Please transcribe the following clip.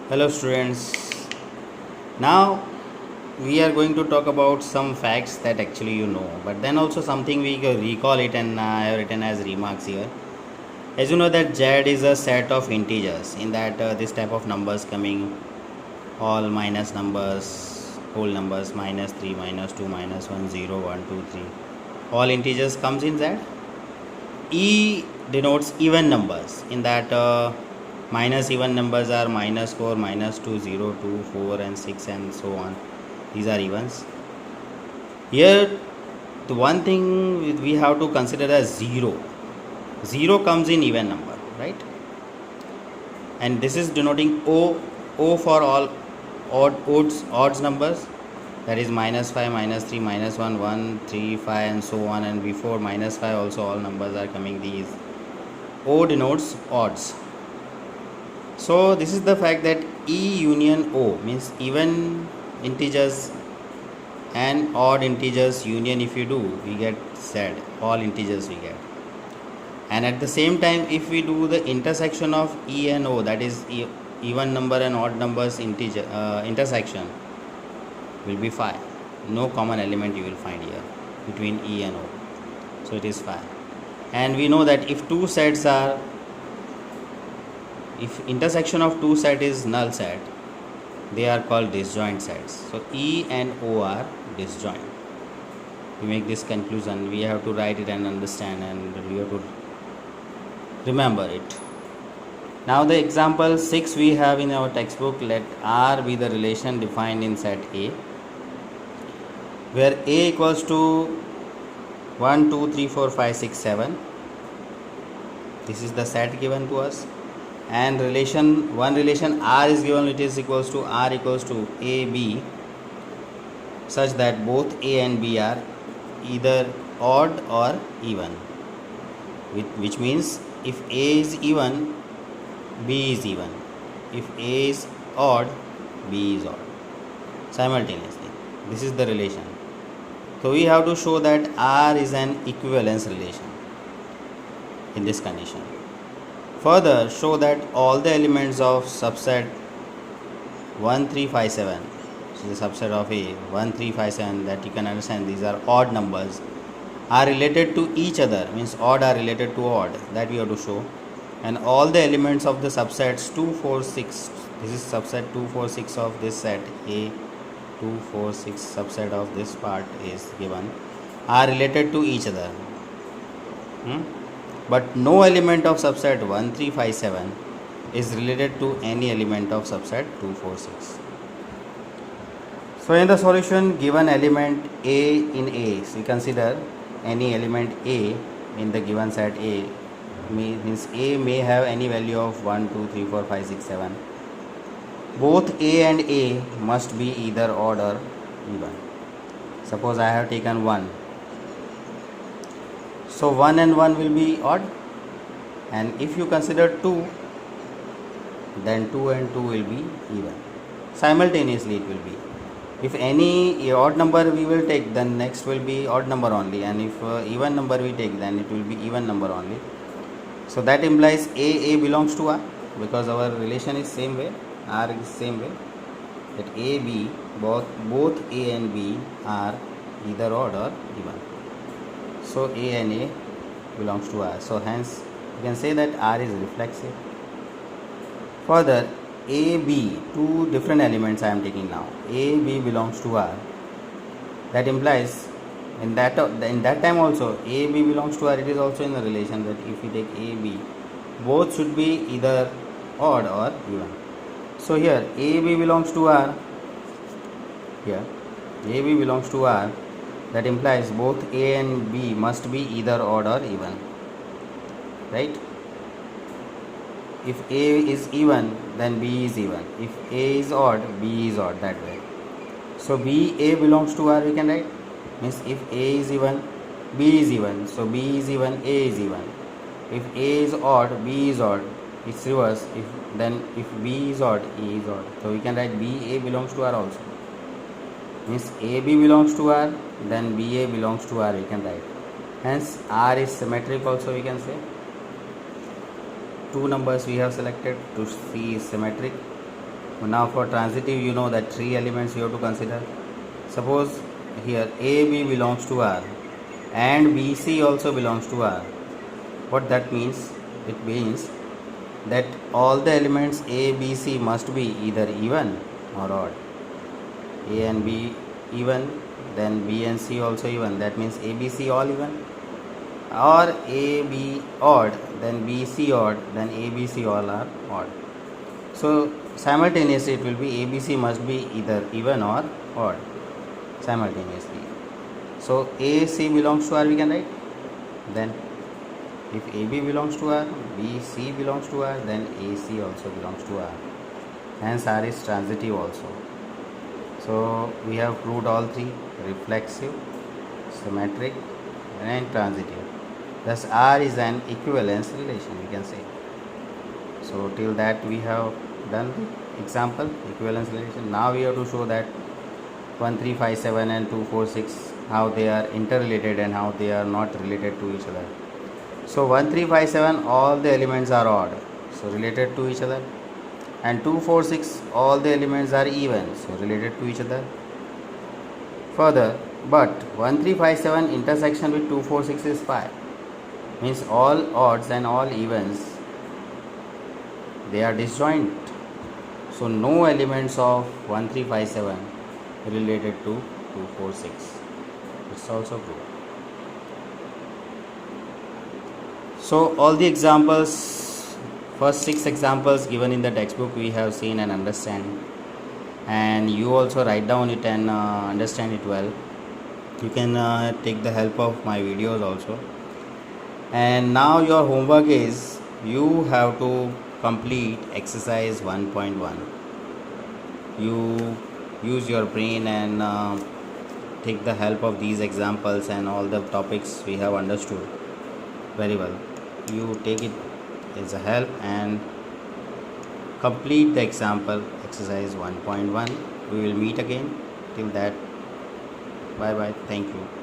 Hello students. Now we are going to talk about some facts that actually you know, but then also something we can recall it, and I have written as remarks here. As you know that Z is a set of integers, in that this type of numbers coming all minus numbers, whole numbers, minus 3, minus 2, minus 1, 0, 1, 2, 3, all integers comes in Z. E denotes even numbers, in that minus even numbers are minus 4, minus 2, 0, 2, 4 and 6 and so on. These are evens. Here the one thing we have to consider as 0. 0 comes in even number, right? And this is denoting O for all odds numbers, that is minus 5, minus 3, minus 1, 1, 3, 5 and so on, and before minus 5 also all numbers are coming. These O denotes odds. So this is the fact that E union O means even integers and odd integers union. If you do, we get Z, all integers we get. And at the same time, if we do the intersection of E and O, that is even number and odd numbers intersection, will be 5. No common element you will find here between E and O, so it is 5. And we know that if intersection of two set is null set, they are called disjoint sets. So E and O are disjoint. We make this conclusion, we have to write it and understand, and we have to remember it. Now the example 6 we have in our textbook. Let R be the relation defined in set A, where A equals to 1, 2, 3, 4, 5, 6, 7. This is the set given to us, and one relation R is given. It is equals to R equals to AB, such that both A and B are either odd or even, which means if A is even, B is even. If A is odd, B is odd simultaneously. This is the relation. So we have to show that R is an equivalence relation in this condition. Further, show that all the elements of subset 1, 3, 5, 7, which is a subset of A, 1, 3, 5, 7, that you can understand these are odd numbers, are related to each other, means odd are related to odd, that we have to show. And all the elements of the subsets 2, 4, 6, this is subset 2, 4, 6 of this set A, 2, 4, 6 subset of this part is given, are related to each other. But no element of subset 1, 3, 5, 7 is related to any element of subset 2, 4, 6. So in the solution, given element A in A, so we consider any element A in the given set A, means A may have any value of 1, 2, 3, 4, 5, 6, 7. Both A and A must be either odd or even. Suppose I have taken 1. So 1 and 1 will be odd, and if you consider 2, then 2 and 2 will be even. Simultaneously it will be. If any odd number we will take, then next will be odd number only, and if even number we take, then it will be even number only. So that implies A belongs to R, because our relation is same way, R is same way, that A, B, both A and B are either odd or even. So A and A belongs to R. So hence you can say that R is reflexive. Further, A, B, two different elements I am taking now. A, B belongs to R. That implies in that time also A, B belongs to R. It is also in the relation that if we take A, B, both should be either odd or even. So here A, B belongs to R. Here A, B belongs to R. That implies both A and B must be either odd or even, right? If A is even, then B is even. If A is odd, B is odd, that way. So B, A belongs to R, we can write. Means if A is even, B is even. So B is even, A is even. If A is odd, B is odd. It's reverse. If B is odd, A is odd. So we can write B, A belongs to R also. Means A, B belongs to R, then B, A belongs to R, we can write. Hence R is symmetric also, we can say. Two numbers we have selected to C is symmetric. Now for transitive, you know that 3 elements you have to consider. Suppose here AB belongs to R and BC also belongs to R. What that means? It means that all the elements A, B, C must be either even or odd. A and B even, then B and C also even. That means A, B, C all even. Or A, B odd, then B, C odd, then A, B, C all are odd. So simultaneously it will be ABC must be either even or odd simultaneously. So AC belongs to R we can write. Then if AB belongs to R, BC belongs to R, then AC also belongs to R. Hence R is transitive also. So we have proved all three: reflexive, symmetric and transitive. Thus R is an equivalence relation, we can say. So till that we have done the example equivalence relation. Now we have to show that 1357 and 246 how they are interrelated and how they are not related to each other. So 1357 all the elements are odd, so related to each other, and 246 all the elements are even, so related to each other. Further, but 1357 intersection with 246 is 5, means all odds and all evens they are disjoint. So no elements of 1357 related to 246. It's also true. So all the examples, first 6 examples given in the textbook we have seen and understand, and you also write down it and understand it well. You can take the help of my videos also. And now your homework is you have to complete exercise 1.1. You use your brain and take the help of these examples and all the topics we have understood very well. You take it as a help and complete the example exercise 1.1. We will meet again. Till that, bye bye. Thank you.